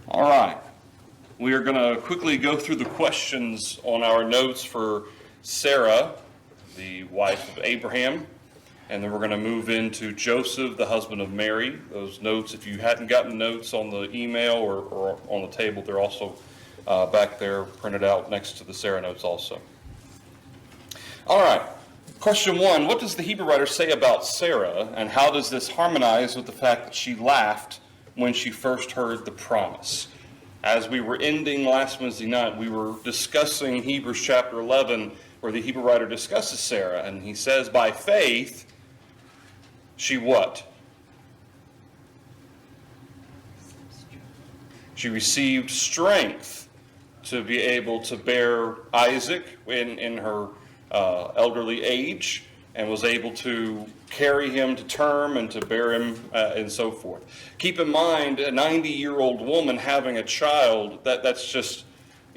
All right. We are going to quickly go through the questions on our notes for Sarah, the wife of Abraham, and then we're going to move into Joseph, the husband of Mary. Those notes, if you hadn't gotten notes on the email or on the table, they're also back there printed out next to the Sarah notes also. All right. Question 1, what does the Hebrew writer say about Sarah, and how does this harmonize with the fact that she laughed when she first heard the promise? As we were ending last Wednesday night, we were discussing Hebrews chapter 11, where the Hebrew writer discusses Sarah, and he says, by faith, she what? She received strength to be able to bear Isaac in her elderly age, and was able to carry him to term and to bear him and so forth. Keep in mind, a 90-year-old woman having a child, that's just,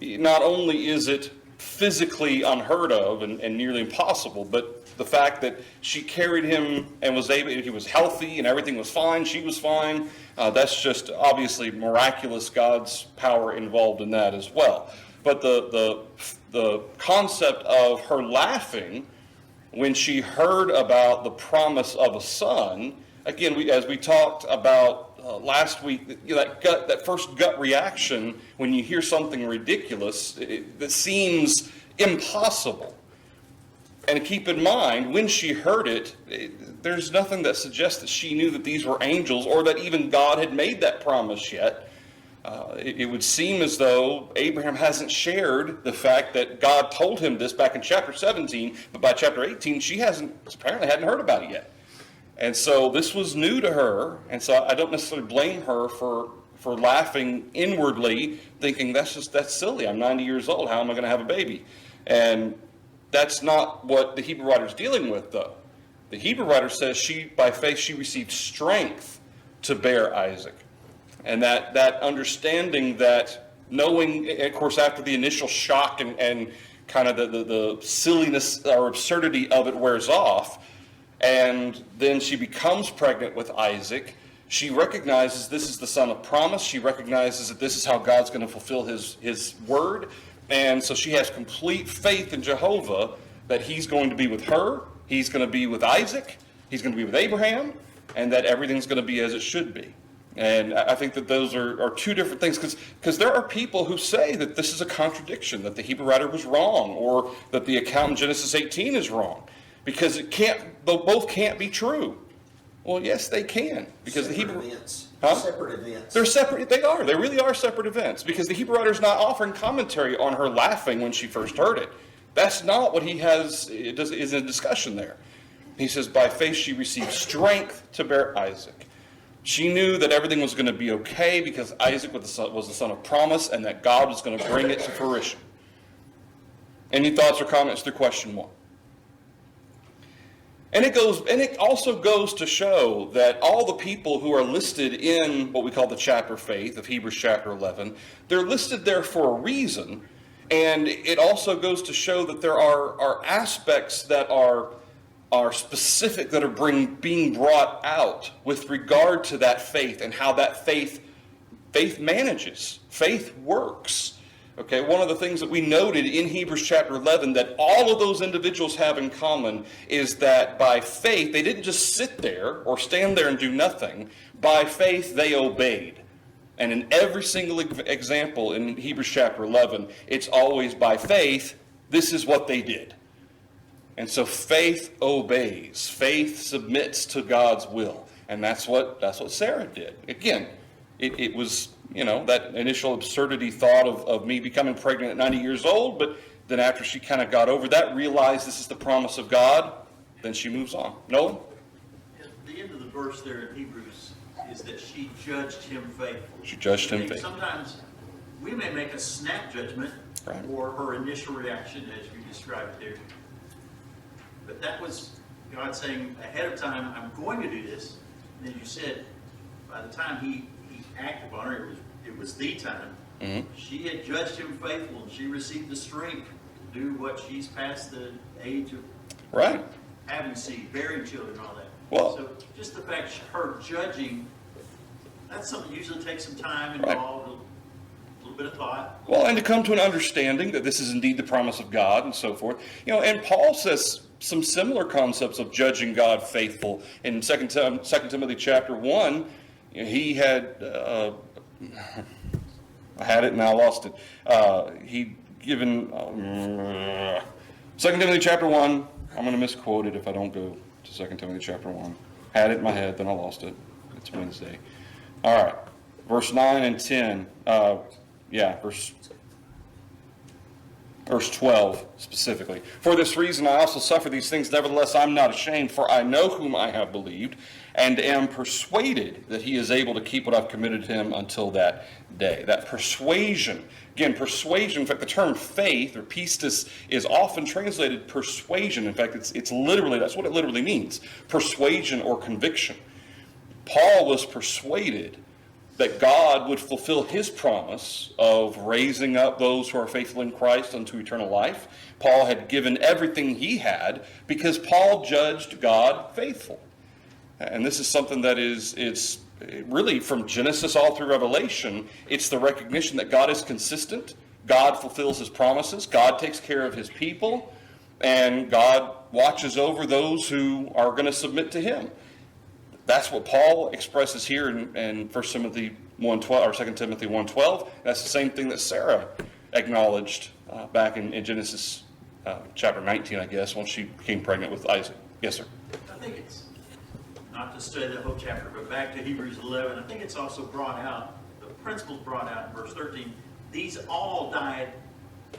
not only is it physically unheard of and nearly impossible, but the fact that she carried him and was able, he was healthy and everything was fine, she was fine, that's just obviously miraculous, God's power involved in that as well. But the concept of her laughing when she heard about the promise of a son, again, as we talked about last week, that first gut reaction when you hear something ridiculous that seems impossible. And keep in mind, when she heard it, there's nothing that suggests that she knew that these were angels or that even God had made that promise yet. It would seem as though Abraham hasn't shared the fact that God told him this back in chapter 17, but by chapter 18, she apparently hadn't heard about it yet. And so this was new to her, and so I don't necessarily blame her for laughing inwardly, thinking that's silly. I'm 90 years old. How am I going to have a baby? And that's not what the Hebrew writer is dealing with, though. The Hebrew writer says by faith she received strength to bear Isaac. And that understanding, that knowing, of course, after the initial shock and kind of the silliness or absurdity of it wears off, and then she becomes pregnant with Isaac, she recognizes this is the son of promise. She recognizes that this is how God's going to fulfill his word. And so she has complete faith in Jehovah that he's going to be with her, he's going to be with Isaac, he's going to be with Abraham, and that everything's going to be as it should be. And I think that those are two different things, because there are people who say that this is a contradiction, that the Hebrew writer was wrong, or that the account in Genesis 18 is wrong, because both can't be true. Well, yes, they can, because the Hebrew events. Huh? Separate events. They're separate. They are. They really are separate events, because the Hebrew writer is not offering commentary on her laughing when she first heard it. That's not what he has. Is a discussion there. He says, by faith she received strength to bear Isaac. She knew that everything was going to be okay because Isaac was the son of promise, and that God was going to bring it to fruition. Any thoughts or comments through question 1? And it also goes to show that all the people who are listed in what we call the chapter faith of Hebrews chapter 11, they're listed there for a reason. And it also goes to show that there are aspects that are specific, that are being brought out with regard to that faith and how that faith manages. Faith works. Okay, one of the things that we noted in Hebrews chapter 11 that all of those individuals have in common is that by faith, they didn't just sit there or stand there and do nothing. By faith, they obeyed. And in every single example in Hebrews chapter 11, it's always by faith, this is what they did. And so faith obeys. Faith submits to God's will. And that's what Sarah did. Again, it was, that initial absurdity thought of me becoming pregnant at 90 years old, but then after she kind of got over that, realized this is the promise of God, then she moves on. Nolan? At the end of the verse there in Hebrews is that she judged him faithful. She judged him faithful. Sometimes we may make a snap judgment, right, or her initial reaction as you described there. But that was God saying ahead of time, I'm going to do this. And as you said, by the time he acted upon her, it was the time. Mm-hmm. She had judged him faithful, and she received the strength to do what she's past the age of right, having seed, bearing children, and all that. Well, so just the fact her judging, that's something that usually takes some time right, involved, bit of thought. Well, and to come to an understanding that this is indeed the promise of God and so forth. And Paul says some similar concepts of judging God faithful. In 2 Timothy chapter 1, he had, I had it and I lost it. He given, 2 Timothy chapter 1, I'm going to misquote it if I don't go to 2 Timothy chapter 1. Had it in my head, then I lost it. It's Wednesday. All right, verse 9 and 10. Verse 12 specifically. For this reason I also suffer these things, nevertheless I'm not ashamed, for I know whom I have believed, and am persuaded that he is able to keep what I've committed to him until that day. That persuasion, again, persuasion, in fact the term faith or pistis is often translated persuasion. In fact, it's literally, that's what it literally means, persuasion or conviction. Paul was persuaded that God would fulfill his promise of raising up those who are faithful in Christ unto eternal life. Paul had given everything he had because Paul judged God faithful. And this is something that it's really from Genesis all through Revelation. It's the recognition that God is consistent, God fulfills his promises, God takes care of his people, and God watches over those who are going to submit to him. That's what Paul expresses here in 1 Timothy 1:12 or 2 Timothy 1:12. That's the same thing that Sarah acknowledged back in Genesis chapter 19, I guess, when she became pregnant with Isaac. Yes, sir. I think it's, not to study the whole chapter, but back to Hebrews 11, I think it's also brought out, the principles brought out in verse 13, these all died,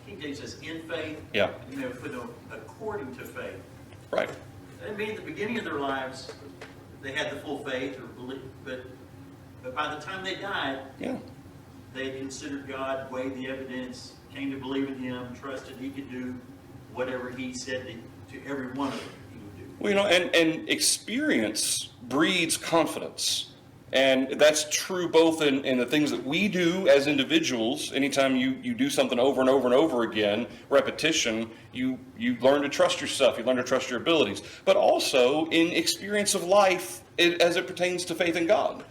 King James says, in faith, Yeah. according to faith. Right. That means at the beginning of their lives, they had the full faith or belief, but by the time they died, Yeah. they considered God, weighed the evidence, came to believe in him, trusted he could do whatever he said to every one of them he would do. Well, and experience breeds confidence. And that's true both in the things that we do as individuals. Anytime you do something over and over and over again, repetition, you learn to trust yourself, you learn to trust your abilities. But also in experience of life as it pertains to faith in God.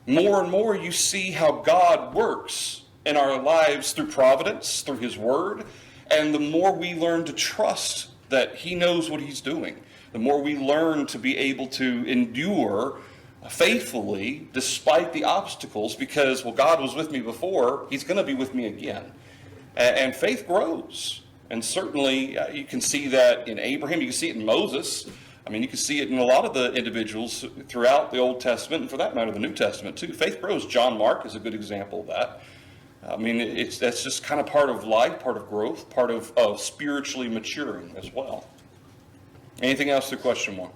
More and more you see how God works in our lives through providence, through his word. And the more we learn to trust that he knows what he's doing, the more we learn to be able to endure faithfully despite the obstacles, because, well, God was with me before, he's going to be with me again. And faith grows. And certainly you can see that in Abraham, you can see it in Moses. I mean, you can see it in a lot of the individuals throughout the Old Testament, and for that matter, the New Testament too. Faith grows. John Mark is a good example of that. I mean, that's just kind of part of life, part of growth, part of spiritually maturing as well. Anything else to question 1?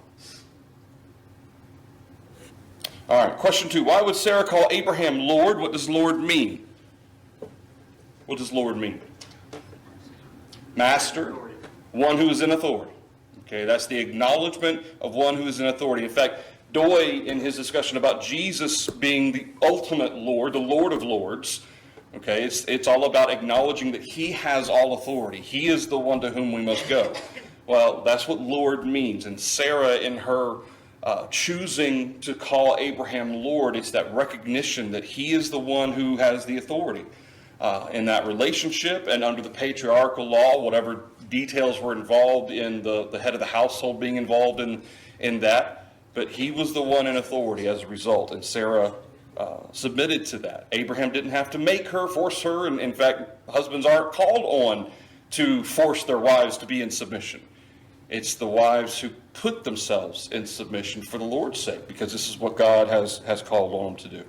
All right, question 2. Why would Sarah call Abraham Lord? What does Lord mean? What does Lord mean? Master, one who is in authority. Okay, that's the acknowledgement of one who is in authority. In fact, Doy, in his discussion about Jesus being the ultimate Lord, the Lord of Lords, okay, it's all about acknowledging that he has all authority. He is the one to whom we must go. Well, that's what Lord means. And Sarah, in her choosing to call Abraham Lord, it's that recognition that he is the one who has the authority in that relationship. And under the patriarchal law, whatever details were involved in the head of the household being involved in that, but he was the one in authority as a result, and Sarah submitted to that. Abraham didn't have to make her, force her, and in fact, husbands aren't called on to force their wives to be in submission. It's the wives who put themselves in submission for the Lord's sake, because this is what God has called on them to do.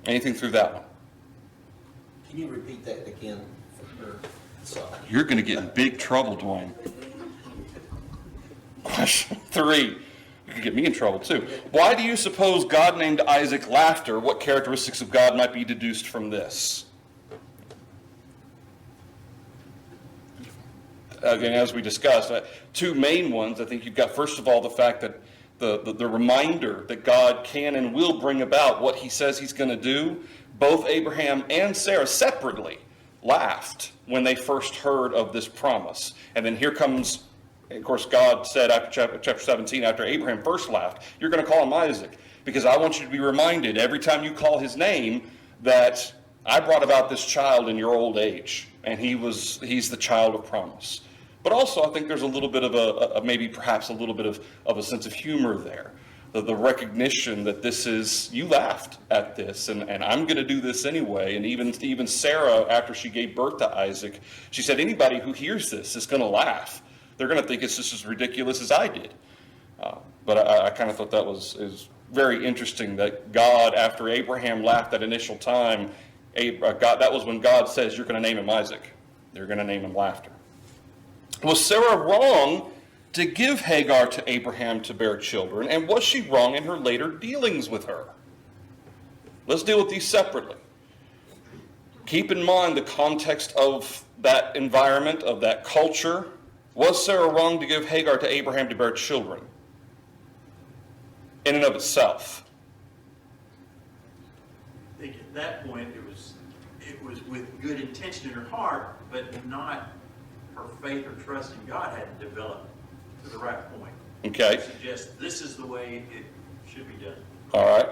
Anything through that one? Can you repeat that again? You're going to get in big trouble, Dwayne. Question 3. You could get me in trouble too. Why do you suppose God named Isaac Laughter? What characteristics of God might be deduced from this? Again, as we discussed, 2 main ones. I think you've got, first of all, the fact that the reminder that God can and will bring about what he says he's going to do. Both Abraham and Sarah separately laughed when they first heard of this promise. And then here comes, of course, God said after chapter 17, after Abraham first laughed, you're going to call him Isaac, because I want you to be reminded every time you call his name that I brought about this child in your old age, and he's the child of promise. But also, I think there's a little bit of maybe perhaps a little bit of a sense of humor there. The recognition that this is, you laughed at this, and I'm going to do this anyway. And even Sarah, after she gave birth to Isaac, she said, anybody who hears this is going to laugh. They're going to think it's just as ridiculous as I did. But I kind of thought that is very interesting that God, after Abraham laughed that initial time, that was when God says, you're going to name him Isaac. You're going to name him laughter. Was Sarah wrong to give Hagar to Abraham to bear children, and was she wrong in her later dealings with her? Let's deal with these separately. Keep in mind the context of that environment, of that culture. Was Sarah wrong to give Hagar to Abraham to bear children? In and of itself. I think at that point it was with good intention in her heart, but not her faith or trust in God hadn't developed to the right point. Okay. To suggest this is the way it should be done. All right.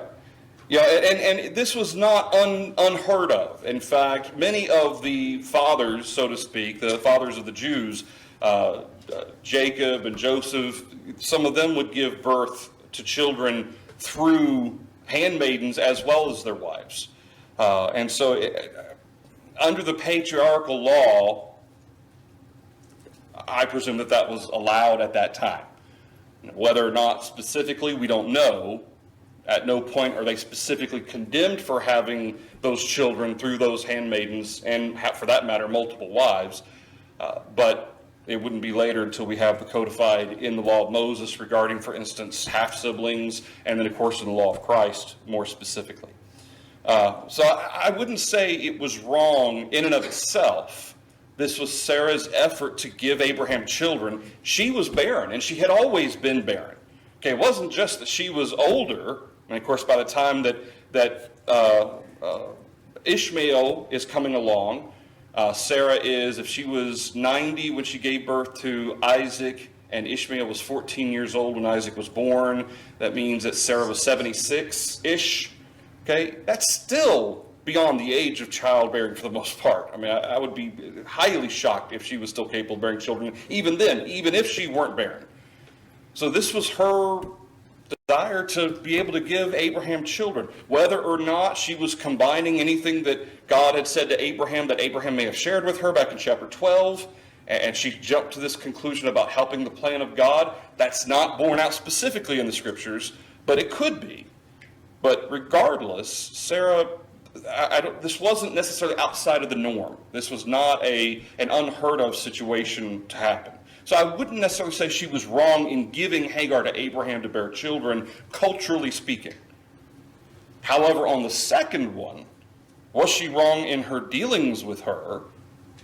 Yeah, and this was not unheard of. In fact, many of the fathers, so to speak, the fathers of the Jews, Jacob and Joseph, some of them would give birth to children through handmaidens as well as their wives. And so under the patriarchal law, I presume that was allowed at that time. Whether or not specifically, we don't know. At no point are they specifically condemned for having those children through those handmaidens and, for that matter, multiple wives. But it wouldn't be later until we have the codified in the law of Moses regarding, for instance, half-siblings, and then, of course, in the law of Christ more specifically. So I wouldn't say it was wrong in and of itself. This was Sarah's effort to give Abraham children. She was barren, and she had always been barren. Okay, it wasn't just that she was older, and of course by the time that Ishmael is coming along, Sarah is, if she was 90 when she gave birth to Isaac, and Ishmael was 14 years old when Isaac was born, that means that Sarah was 76-ish. Okay, that's still beyond the age of childbearing for the most part. I mean, I would be highly shocked if she was still capable of bearing children, even then, even if she weren't barren. So this was her desire to be able to give Abraham children. Whether or not she was combining anything that God had said to Abraham that Abraham may have shared with her back in chapter 12, and she jumped to this conclusion about helping the plan of God, that's not borne out specifically in the scriptures, but it could be. But regardless, Sarah, this wasn't necessarily outside of the norm. This was not an unheard of situation to happen. So I wouldn't necessarily say she was wrong in giving Hagar to Abraham to bear children, culturally speaking. However, on the second one, was she wrong in her dealings with her?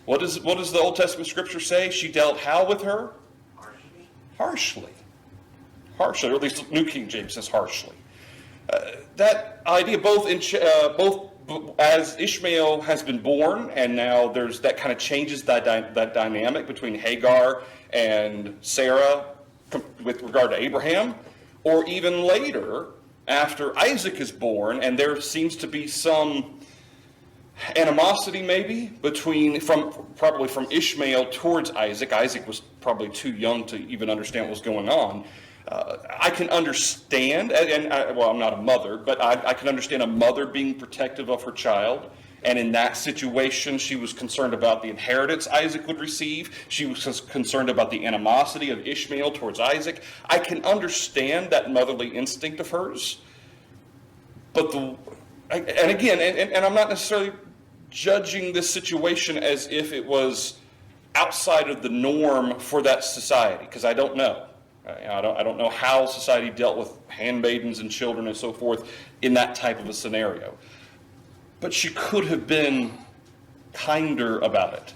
What does the Old Testament scripture say? She dealt how with her? Harshly. Harshly, or at least New King James says harshly. That idea, both as Ishmael has been born, and now that kind of changes that dynamic between Hagar and Sarah with regard to Abraham, or even later after Isaac is born, and there seems to be some animosity maybe probably from Ishmael towards Isaac. Isaac was probably too young to even understand what was going on. I can understand, I'm not a mother, but I can understand a mother being protective of her child. And in that situation, she was concerned about the inheritance Isaac would receive. She was concerned about the animosity of Ishmael towards Isaac. I can understand that motherly instinct of hers. But I'm not necessarily judging this situation as if it was outside of the norm for that society, because I don't know. I don't know how society dealt with handmaidens and children and so forth in that type of a scenario. But she could have been kinder about it.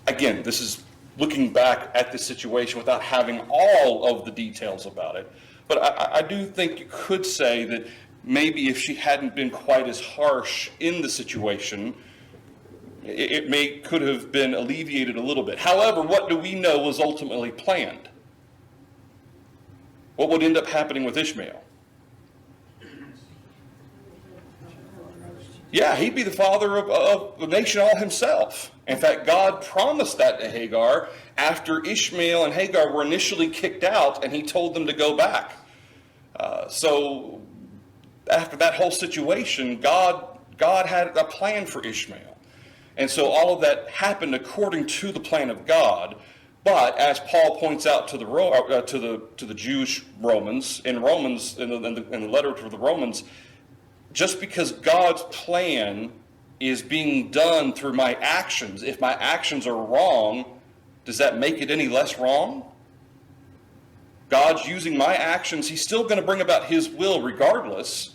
Again, this is looking back at the situation without having all of the details about it. But I do think you could say that maybe if she hadn't been quite as harsh in the situation, it could have been alleviated a little bit. However, what do we know was ultimately planned? What would end up happening with Ishmael? Yeah, he'd be the father of the nation all himself. In fact, God promised that to Hagar after Ishmael and Hagar were initially kicked out, and he told them to go back. So after that whole situation, God had a plan for Ishmael. And so all of that happened according to the plan of God. But as Paul points out to the Jewish Romans in the letter to the Romans, just because God's plan is being done through my actions, if my actions are wrong, does that make it any less wrong? God's using my actions. He's still going to bring about his will regardless.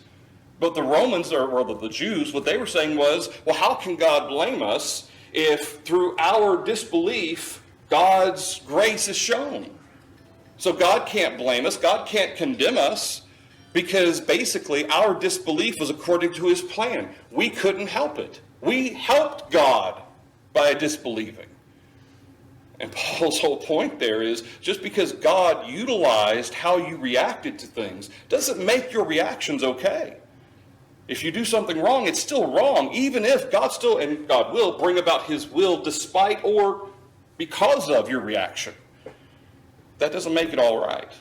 But the Romans, or the Jews, what they were saying was, well, how can God blame us if through our disbelief, God's grace is shown? So God can't blame us. God can't condemn us because basically our disbelief was according to his plan. We couldn't help it. We helped God by disbelieving. And Paul's whole point there is just because God utilized how you reacted to things doesn't make your reactions okay. If you do something wrong, it's still wrong, even if God will bring about his will despite or because of your reaction. That doesn't make it all right.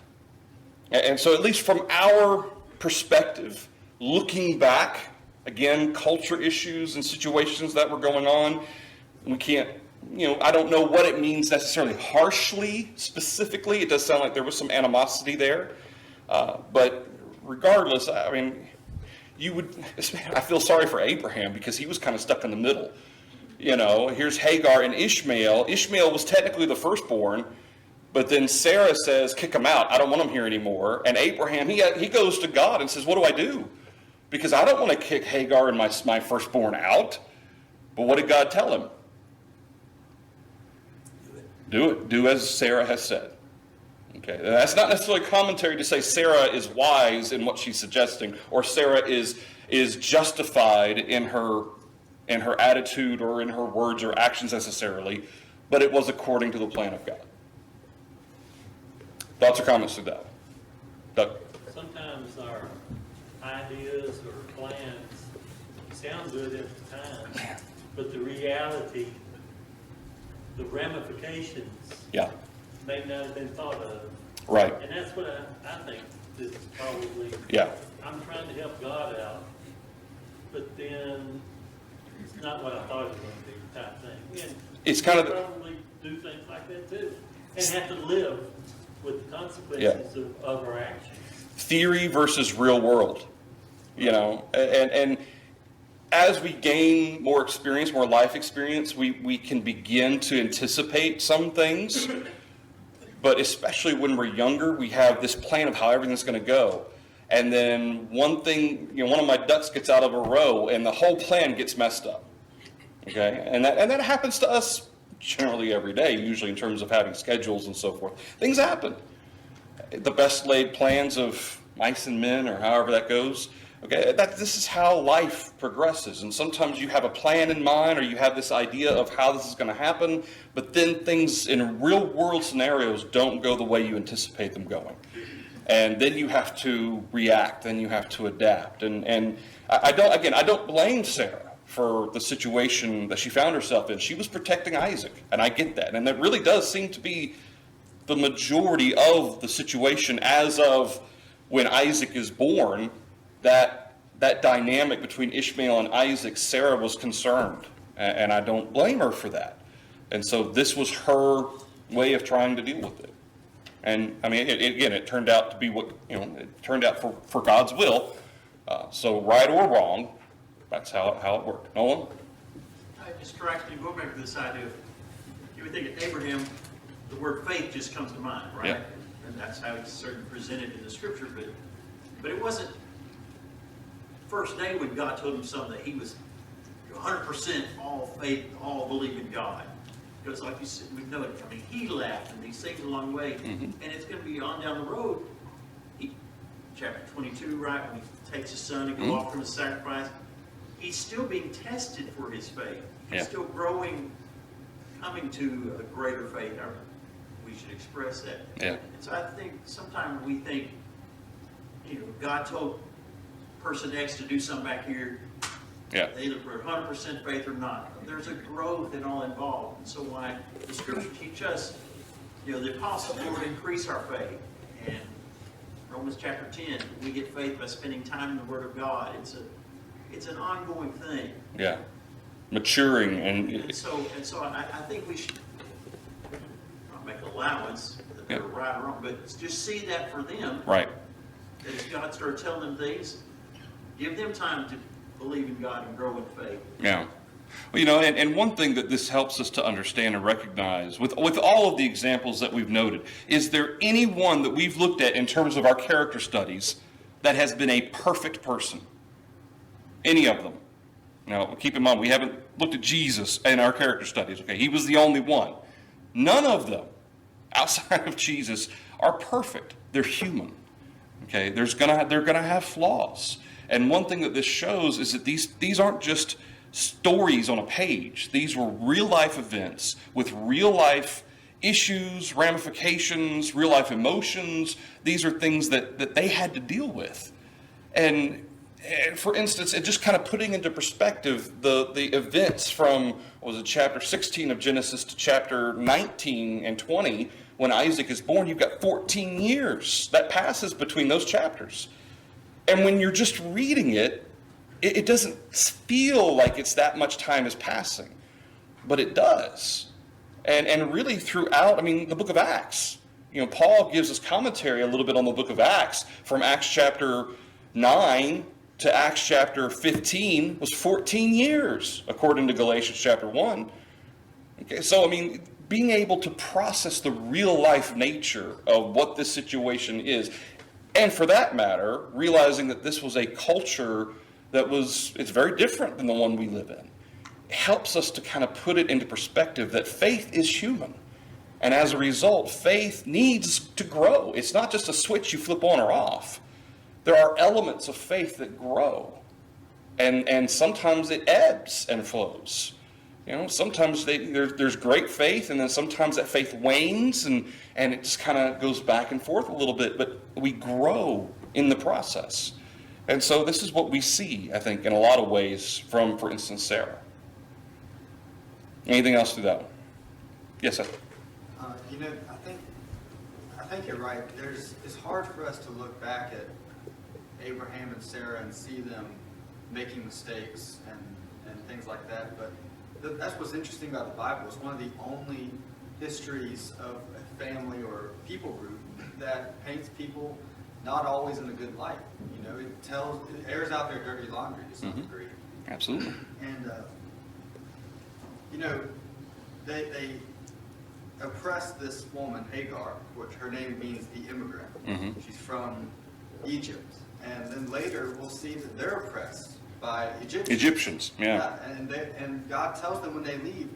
And so at least from our perspective, looking back, again, culture issues and situations that were going on, we can't, I don't know what it means necessarily harshly, specifically. It does sound like there was some animosity there. But regardless, I mean, I feel sorry for Abraham because he was kind of stuck in the middle. Here's Hagar and Ishmael. Ishmael was technically the firstborn, but then Sarah says, kick him out. I don't want him here anymore. And Abraham, he goes to God and says, what do I do? Because I don't want to kick Hagar and my firstborn out. But what did God tell him? Do it. Do as Sarah has said. Okay, that's not necessarily commentary to say Sarah is wise in what she's suggesting, or Sarah is justified in her attitude or in her words or actions necessarily, but it was according to the plan of God. Thoughts or comments to that? Doug? Sometimes our ideas or plans sound good at the time, but the reality, the ramifications, may not have been thought of. Right. And that's what I think this is probably. Yeah. I'm trying to help God out, but then it's not what I thought it was going to be type thing. And it's kind of probably do things like that too, and have to live with the consequences of our actions. Theory versus real world, and as we gain more experience, more life experience, we can begin to anticipate some things. But especially when we're younger, we have this plan of how everything's going to go. And then one of my ducks gets out of a row and the whole plan gets messed up. Okay? And that happens to us generally every day, usually in terms of having schedules and so forth. Things happen. The best laid plans of mice and men, or however that goes. Okay, this is how life progresses. And sometimes you have a plan in mind, or you have this idea of how this is going to happen, but then things in real world scenarios don't go the way you anticipate them going. And then you have to react, then you have to adapt. And I don't blame Sarah for the situation that she found herself in. She was protecting Isaac, and I get that. And that really does seem to be the majority of the situation as of when Isaac is born. That dynamic between Ishmael and Isaac, Sarah was concerned, and I don't blame her for that. And so this was her way of trying to deal with it. And I mean, it turned out to be it turned out for God's will. So right or wrong, that's how it worked. Nolan? It just strikes me, go back to this idea of, you would think of Abraham, the word faith just comes to mind, right? Yeah. And that's how it's certainly presented in the scripture, but it wasn't first day when God told him something that he was 100% all faith, all believe in God. Because like you said, we know it. I mean, he laughed and these things along the way, and it's going to be on down the road. Chapter 22, right, when he takes his son and go off from his sacrifice, he's still being tested for his faith. He's still growing, coming to a greater faith. We should express that. Yeah. And so I think sometimes we think, God told person X to do something back here, Yeah. They either put 100% faith or not. There's a growth in all involved. And so why the scripture teach us, the apostles, Lord, increase our faith. And Romans chapter 10, we get faith by spending time in the Word of God. It's an ongoing thing. Yeah. Maturing And so I think we should not make allowance that they're right or wrong, but just see that for them. Right. That as God started telling them things, give them time to believe in God and grow in faith. Yeah. Well, and one thing that this helps us to understand and recognize, with all of the examples that we've noted, is there any one that we've looked at in terms of our character studies that has been a perfect person? Any of them? Now, keep in mind, we haven't looked at Jesus in our character studies. Okay, he was the only one. None of them, outside of Jesus, are perfect. They're human. Okay, they're gonna have flaws. And one thing that this shows is that these aren't just stories on a page. These were real life events with real life issues, ramifications, real life emotions. These are things that they had to deal with. And for instance, it just kind of putting into perspective the events from, chapter 16 of Genesis to chapter 19 and 20, when Isaac is born, you've got 14 years that passes between those chapters. And when you're just reading it, it doesn't feel like it's that much time is passing, but it does. And really throughout, the book of Acts, Paul gives us commentary a little bit on the book of Acts, from Acts chapter 9 to Acts chapter 15 was 14 years, according to Galatians chapter 1. Okay, so being able to process the real life nature of what this situation is, and for that matter, realizing that this was a culture it's very different than the one we live in, helps us to kind of put it into perspective that faith is human. And as a result, faith needs to grow. It's not just a switch you flip on or off. There are elements of faith that grow. And sometimes it ebbs and flows. Sometimes there's great faith, and then sometimes that faith wanes, and it just kind of goes back and forth a little bit, but we grow in the process. And so this is what we see, I think, in a lot of ways from, for instance, Sarah. Anything else through that one? Yes, sir. I think you're right. It's hard for us to look back at Abraham and Sarah and see them making mistakes and things like that. But that's what's interesting about the Bible. It's one of the only histories of a family or people group that paints people not always in a good light. It airs out their dirty laundry to some degree. Absolutely. And they oppressed this woman, Hagar, which her name means the immigrant. Mm-hmm. She's from Egypt. And then later we'll see that they're oppressed by Egyptians. Yeah. And God tells them when they leave,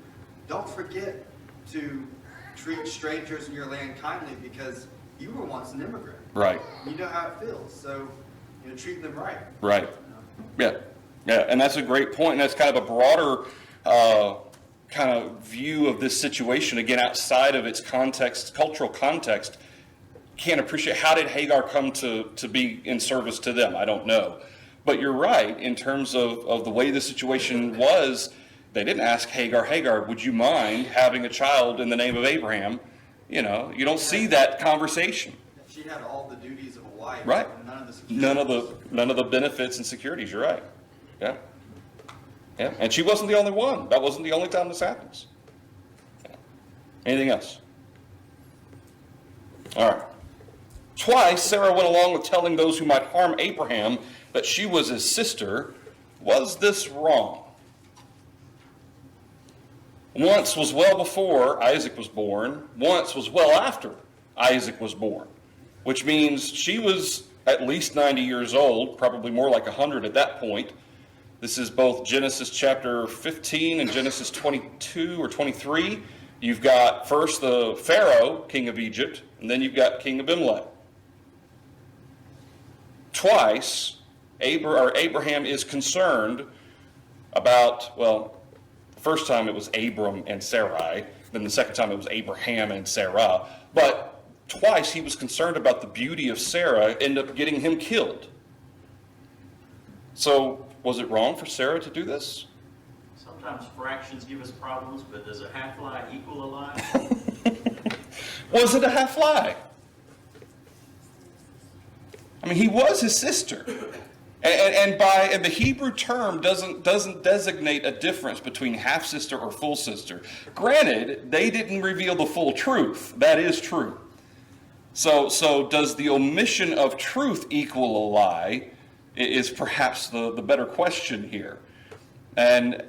don't forget to treat strangers in your land kindly, because you were once an immigrant. Right. You know how it feels. So, treat them right. Right. Yeah. And that's a great point. And that's kind of a broader kind of view of this situation, again, outside of its context, cultural context. Can't appreciate, how did Hagar come to be in service to them? I don't know. But you're right, in terms of the way the situation was, they didn't ask Hagar, would you mind having a child in the name of Abraham? You don't see that conversation. She had all the duties of a wife. Right. And None of the benefits and securities. You're right. Yeah. Yeah. And she wasn't the only one. That wasn't the only time this happens. Yeah. Anything else? All right. Twice Sarah went along with telling those who might harm Abraham that she was his sister. Was this wrong? Once was well before Isaac was born. Once was well after Isaac was born. Which means she was at least 90 years old, probably more like 100 at that point. This is both Genesis chapter 15 and Genesis 22 or 23. You've got first the Pharaoh, king of Egypt, and then you've got King Abimelech. Twice, Abraham is concerned about, the first time it was Abram and Sarai, then the second time it was Abraham and Sarah, but twice he was concerned about the beauty of Sarah, ended up getting him killed. So Was it wrong for Sarah to do this? Sometimes fractions give us problems, but does a half lie equal a lie? Was it a half lie? I mean, he was his sister. And the Hebrew term doesn't designate a difference between half-sister or full sister. Granted, they didn't reveal the full truth. That is true. So does the omission of truth equal a lie is perhaps the better question here. And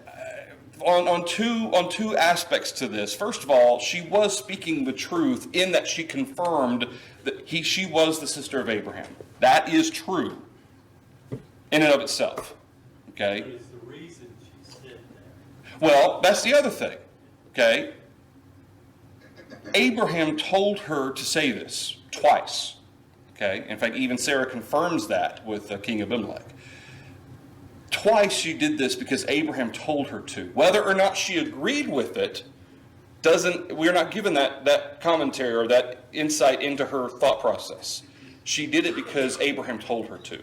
on two aspects to this. First of all, she was speaking the truth in that she confirmed that she was the sister of Abraham. That is true in and of itself. Okay? What is the reason she said that? Well, that's the other thing. Okay? Abraham told her to say this twice. Okay? In fact, even Sarah confirms that with King Abimelech. Twice she did this because Abraham told her to. Whether or not she agreed with it, we're not given that commentary or that insight into her thought process. She did it because Abraham told her to.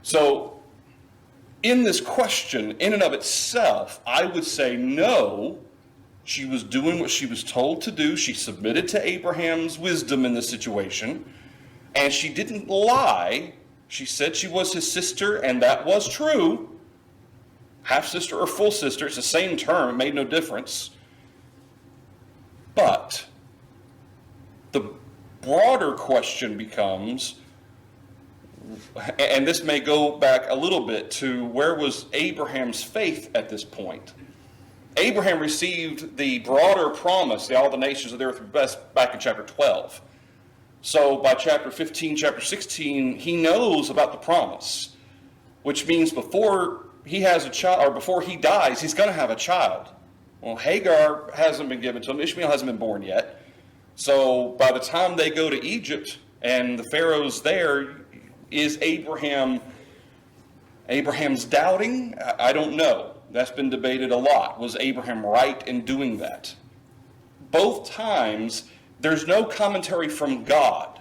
So, in this question, in and of itself, I would say no, she was doing what she was told to do. She submitted to Abraham's wisdom in the situation, and she didn't lie. She said she was his sister, and that was true. Half-sister or full sister, it's the same term, it made no difference. But the broader question becomes, and this may go back a little bit to where was Abraham's faith at this point? Abraham received the broader promise, all the nations of the earth were blessed, back in chapter 12. So by chapter 15, chapter 16, he knows about the promise, which means before he has a child, or before he dies, he's going to have a child. Well, Hagar hasn't been given to him. Ishmael hasn't been born yet. So by the time they go to Egypt and the Pharaoh's there, is Abraham's doubting? I don't know. That's been debated a lot. Was Abraham right in doing that? Both times, there's no commentary from God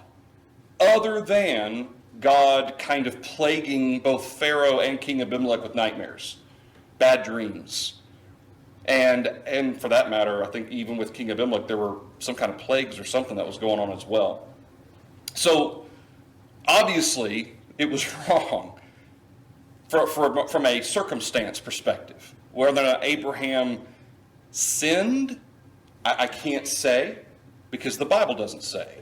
other than God kind of plaguing both Pharaoh and King Abimelech with nightmares, bad dreams. And for that matter, I think even with King Abimelech, there were some kind of plagues or something that was going on as well. So, obviously, it was wrong from a circumstance perspective. Whether or not Abraham sinned, I can't say, because the Bible doesn't say.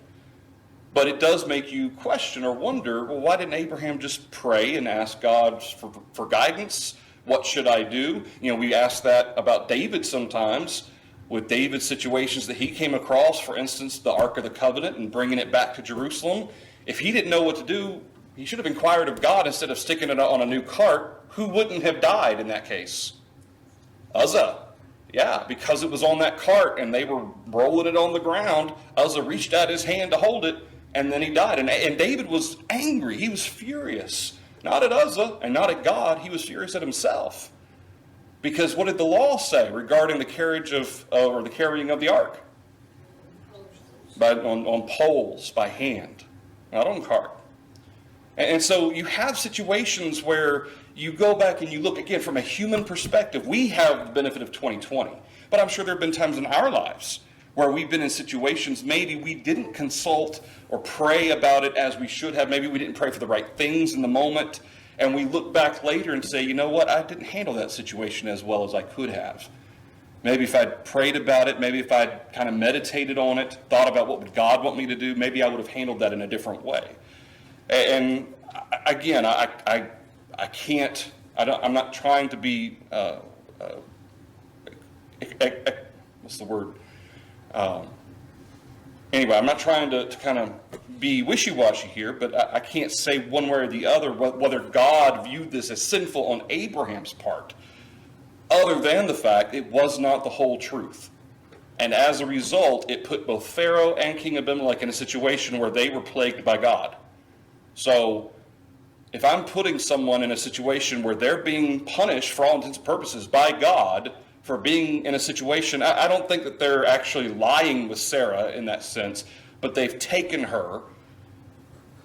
But it does make you question or wonder, well, why didn't Abraham just pray and ask God for guidance? What should I do? You know, we ask that about David sometimes, with David's situations that he came across, for instance, the Ark of the Covenant and bringing it back to Jerusalem. If he didn't know what to do, he should have inquired of God instead of sticking it on a new cart. Who wouldn't have died in that case? Uzzah. Yeah, because it was on that cart and they were rolling it on the ground. Uzzah reached out his hand to hold it, and then he died. And David was angry. He was furious. Not at Uzzah and not at God. He was furious at himself. Because what did the law say regarding the carriage or the carrying of the ark? On poles, by hand, not on cart. And so you have situations where you go back and you look, again, from a human perspective. We have the benefit of 2020. But I'm sure there have been times in our lives where we've been in situations maybe we didn't consult or pray about it as we should have. Maybe we didn't pray for the right things in the moment. And we look back later and say, you know what, I didn't handle that situation as well as I could have. Maybe if I'd prayed about it, maybe if I'd kind of meditated on it, thought about what would God want me to do, maybe I would have handled that in a different way. And again, I can't, I'm not trying to be, what's the word? Anyway, I'm not trying to kind of be wishy-washy here, but I can't say one way or the other whether God viewed this as sinful on Abraham's part, other than the fact it was not the whole truth. And as a result, it put both Pharaoh and King Abimelech in a situation where they were plagued by God. So, if I'm putting someone in a situation where they're being punished for all intents and purposes by God for being in a situation, I don't think that they're actually lying with Sarah in that sense, but they've taken her.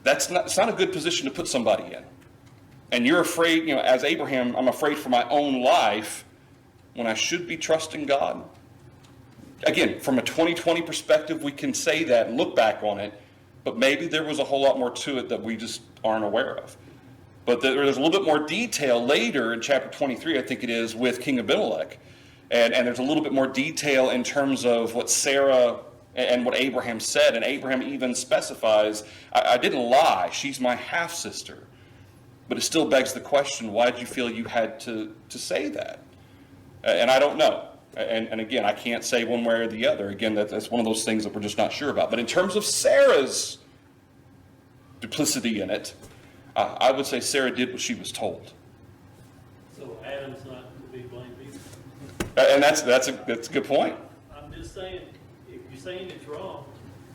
It's not a good position to put somebody in. and you're afraid, as Abraham, I'm afraid for my own life when I should be trusting God. Again, from a 2020 perspective, we can say that and look back on it, but maybe there was a whole lot more to it that we just aren't aware of. But there's a little bit more detail later in chapter 23, I think it is, with King Abimelech. And there's a little bit more detail in terms of what Sarah and what Abraham said. And Abraham even specifies, I didn't lie, she's my half-sister. But it still begs the question, why did you feel you had to say that? And I don't know. And again, I can't say one way or the other. Again, that's one of those things that we're just not sure about. But in terms of Sarah's duplicity in it, I would say Sarah did what she was told. So Adam's not to be blamed either. And that's a good point. I'm just saying, if you're saying it's wrong,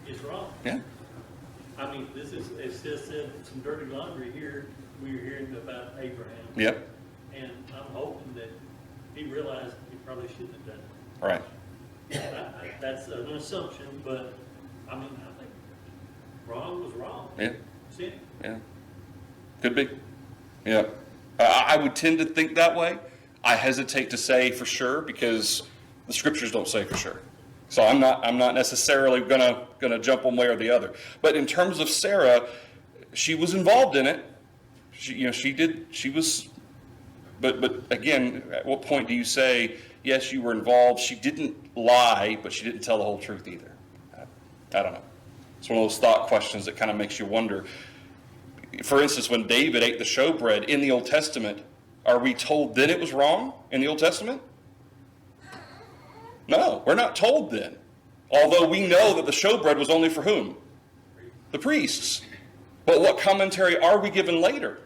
it's wrong. Yeah. I mean, it's just said some dirty laundry here. We were hearing about Abraham. Yep. And I'm hoping that he realized he probably shouldn't have done it. Right. That's an assumption, but I mean, I think wrong was wrong. Yeah. See? Yeah. Could be. Yeah. I would tend to think that way. I hesitate to say for sure because the scriptures don't say for sure. So I'm not necessarily gonna jump one way or the other. But in terms of Sarah, she was involved in it. She was. But again, at what point do you say, yes, you were involved? She didn't lie, but she didn't tell the whole truth either. I don't know. It's one of those thought questions that kind of makes you wonder. For instance, when David ate the showbread in the Old Testament, are we told then it was wrong in the Old Testament? No, we're not told then. Although we know that the showbread was only for whom? The priests. But what commentary are we given later?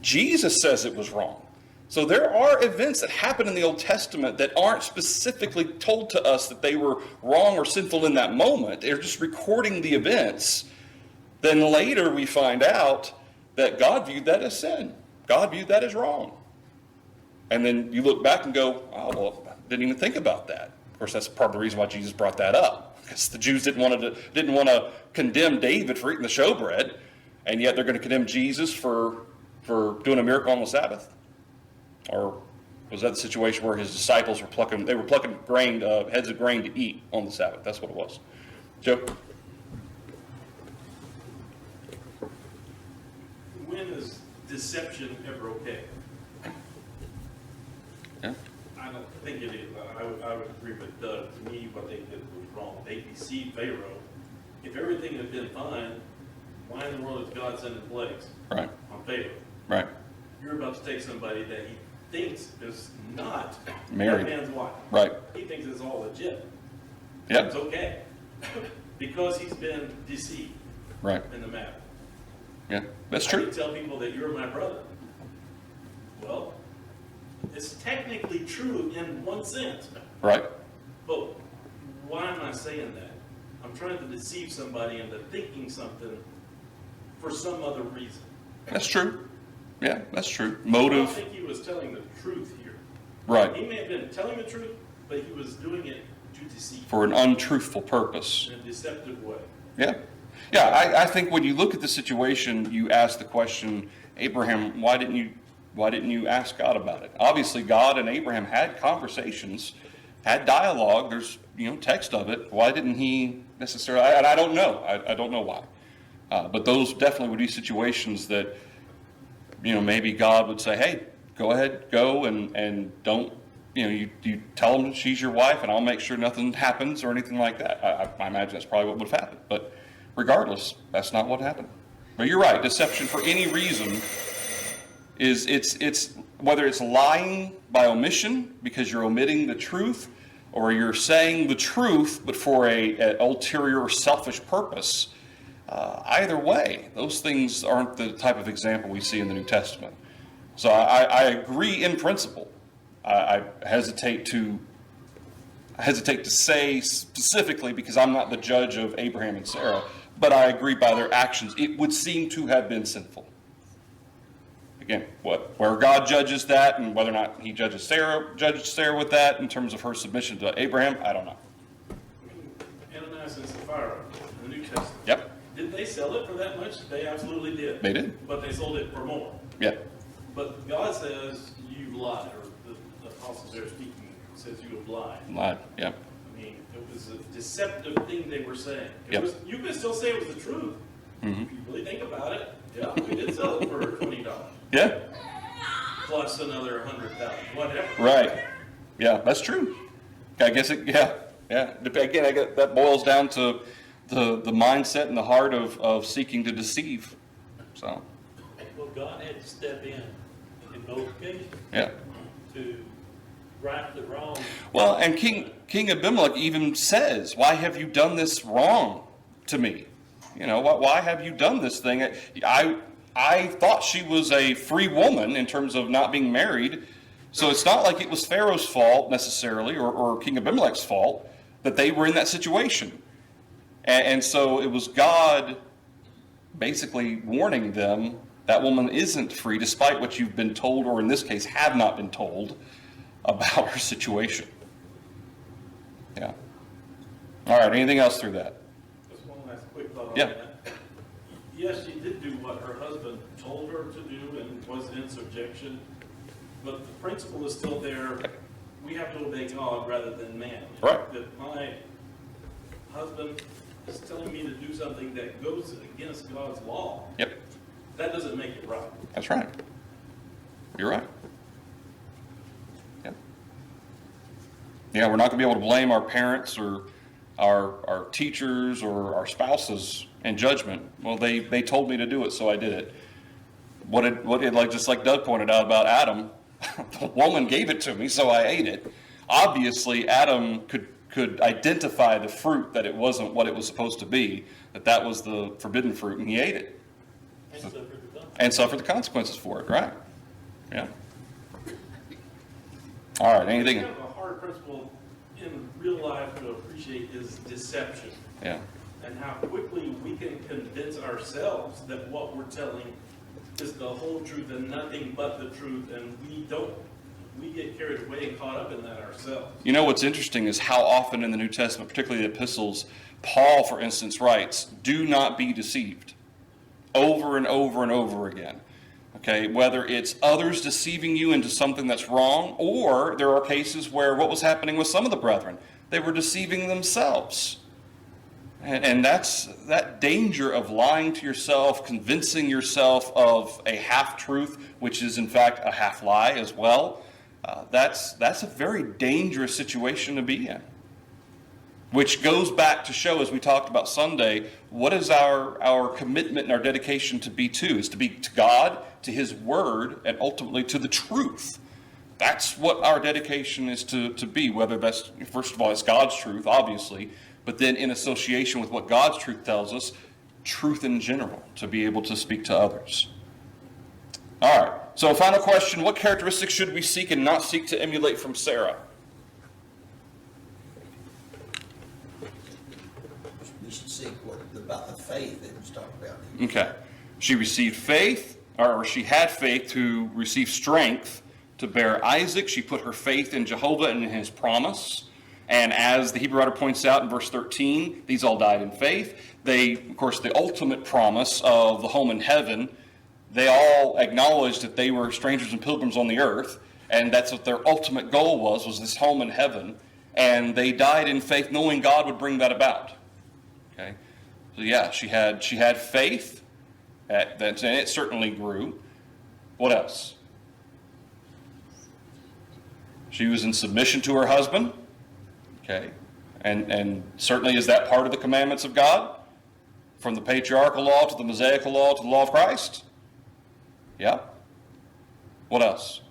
Jesus says it was wrong. So there are events that happen in the Old Testament that aren't specifically told to us that they were wrong or sinful in that moment. They're just recording the events. Then later we find out that God viewed that as sin. God viewed that as wrong. And then you look back and go, oh, well, I didn't even think about that. Of course, that's part of the reason why Jesus brought that up. Because the Jews didn't want to condemn David for eating the showbread, and yet they're going to condemn Jesus for doing a miracle on the Sabbath. Or was that the situation where his disciples were plucking grain, heads of grain to eat on the Sabbath? That's what it was. Joe? When is deception ever okay? Yeah. I don't think it is. I would agree with Doug. To me, what they did was wrong. They deceived Pharaoh. If everything had been fine, why in the world is God sending plagues Right. on Pharaoh? Right. You're about to take somebody that he thinks is not Married. that man's wife. Right. He thinks it's all legit. Yep. It's okay. Because he's been deceived Right. in the matter. Yeah. That's I true. can tell people that you're my brother. Well, it's technically true in one sense. Right. But why am I saying that? I'm trying to deceive somebody into thinking something for some other reason. That's true. Yeah, that's true. I don't Motive. think he was telling the truth here. Right. He may have been telling the truth, but he was doing it to deceive For an untruthful purpose. in a deceptive way. Yeah. Yeah, I think when you look at the situation, you ask the question, Abraham, why didn't you ask God about it? Obviously, God and Abraham had conversations, had dialogue. There's text of it. Why didn't he necessarily? And I don't know. I don't know why. But those definitely would be situations that maybe God would say, hey, go ahead, go and don't. You tell them she's your wife, and I'll make sure nothing happens or anything like that. I imagine that's probably what would have happened. But regardless, that's not what happened. But you're right. Deception for any reason is it's whether it's lying by omission because you're omitting the truth, or you're saying the truth but for an ulterior or selfish purpose. Either way, those things aren't the type of example we see in the New Testament. So I agree in principle. I hesitate to say specifically because I'm not the judge of Abraham and Sarah, but I agree by their actions. It would seem to have been sinful. Again, where God judges that and whether or not he judges Sarah with that in terms of her submission to Abraham, I don't know. Ananias and Sapphira in the New Testament. Yep. Did they they sell it for that much? They absolutely did. They did. But they sold it for more. Yeah. But God says, you've lied, or the apostles there speaking says you have lied. Lied. Yeah. I mean, it was a deceptive thing they were saying. Yep. You could still say it was the truth. Mm-hmm. If you really think about it, yeah, we did sell it for $20. Yeah. Plus another 100,000, whatever. Right. Yeah, that's true. I guess it, yeah. Again, that boils down to the mindset and the heart of seeking to deceive. So. Well, God had to step in both occasions. Yeah. To right the wrong. Well, and King Abimelech even says, "Why have you done this wrong to me? You know, why have you done this thing? I thought she was a free woman in terms of not being married, so it's not like it was Pharaoh's fault necessarily, or King Abimelech's fault that they were in that situation. And so it was God basically warning them that woman isn't free, despite what you've been told, or in this case, have not been told about her situation." Yeah. All right, anything else through that? Just one last quick thought on Yeah. that. Yes, she did do what her husband told her to do and was in subjection, but the principle is still there. We have to obey God rather than man. Right. That my husband is telling me to do something that goes against God's law. Yep, That doesn't make it right. that's right. You're right. Yep. Yeah, we're not going to be able to blame our parents or our teachers or our spouses in judgment. Well, they told me to do it, so I did it. Just like Doug pointed out about Adam, the woman gave it to me, so I ate it. Obviously, Adam could identify the fruit, that it wasn't what it was supposed to be, that was the forbidden fruit, and he ate it. And suffered the consequences for it, right? Yeah. All right, anything? Kind of a hard principle in real life to appreciate is deception. Yeah. And how quickly we can convince ourselves that what we're telling is the whole truth and nothing but the truth, and we get carried away and caught up in that ourselves. You know what's interesting is how often in the New Testament, particularly the epistles, Paul, for instance, writes, "Do not be deceived," over and over and over again. Okay, whether it's others deceiving you into something that's wrong, or there are cases where what was happening with some of the brethren, they were deceiving themselves. And that's that danger of lying to yourself, convincing yourself of a half-truth, which is in fact a half-lie as well. That's a very dangerous situation to be in. Which goes back to show, as we talked about Sunday, what is our commitment and our dedication to be to? Is to be to God, to His Word, and ultimately to the truth. That's what our dedication is to be, whether that's, first of all, it's God's truth, obviously, but then in association with what God's truth tells us, truth in general, to be able to speak to others. All right, so final question, what characteristics should we seek and not seek to emulate from Sarah? We should see about the faith that was talked about. Okay. She received faith, or she had faith to receive strength to bear Isaac. She put her faith in Jehovah and in His promise. And as the Hebrew writer points out in verse 13, these all died in faith. They, of course, the ultimate promise of the home in heaven, they all acknowledged that they were strangers and pilgrims on the earth, and that's what their ultimate goal was this home in heaven. And they died in faith, knowing God would bring that about. Okay, so yeah, she had faith, and it certainly grew. What else? She was in submission to her husband. Okay, and certainly is that part of the commandments of God, from the patriarchal law to the Mosaical law to the law of Christ? Yeah. What else?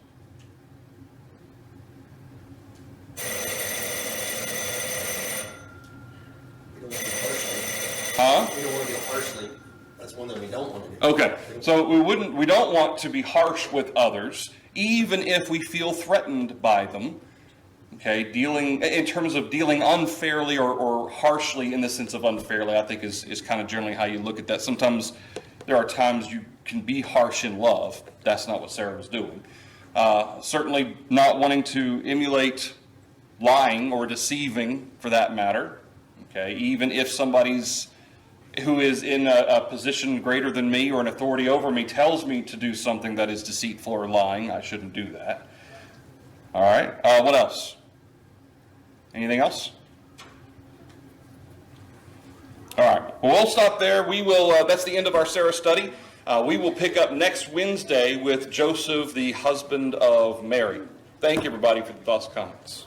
We don't want to get personally. Huh? We don't want to get personally. That's one thing we don't want to do. Okay, so we don't want to be harsh with others, even if we feel threatened by them. Okay, in terms of dealing unfairly or harshly in the sense of unfairly, I think is kind of generally how you look at that. Sometimes there are times you can be harsh in love. That's not what Sarah was doing. Certainly not wanting to emulate lying or deceiving for that matter. Okay, even if somebody's who is in a position greater than me or an authority over me tells me to do something that is deceitful or lying, I shouldn't do that. All right. What else? Anything else? All right. Well, we'll stop there. We will. That's the end of our Sarah study. We will pick up next Wednesday with Joseph, the husband of Mary. Thank you, everybody, for the thoughts and comments.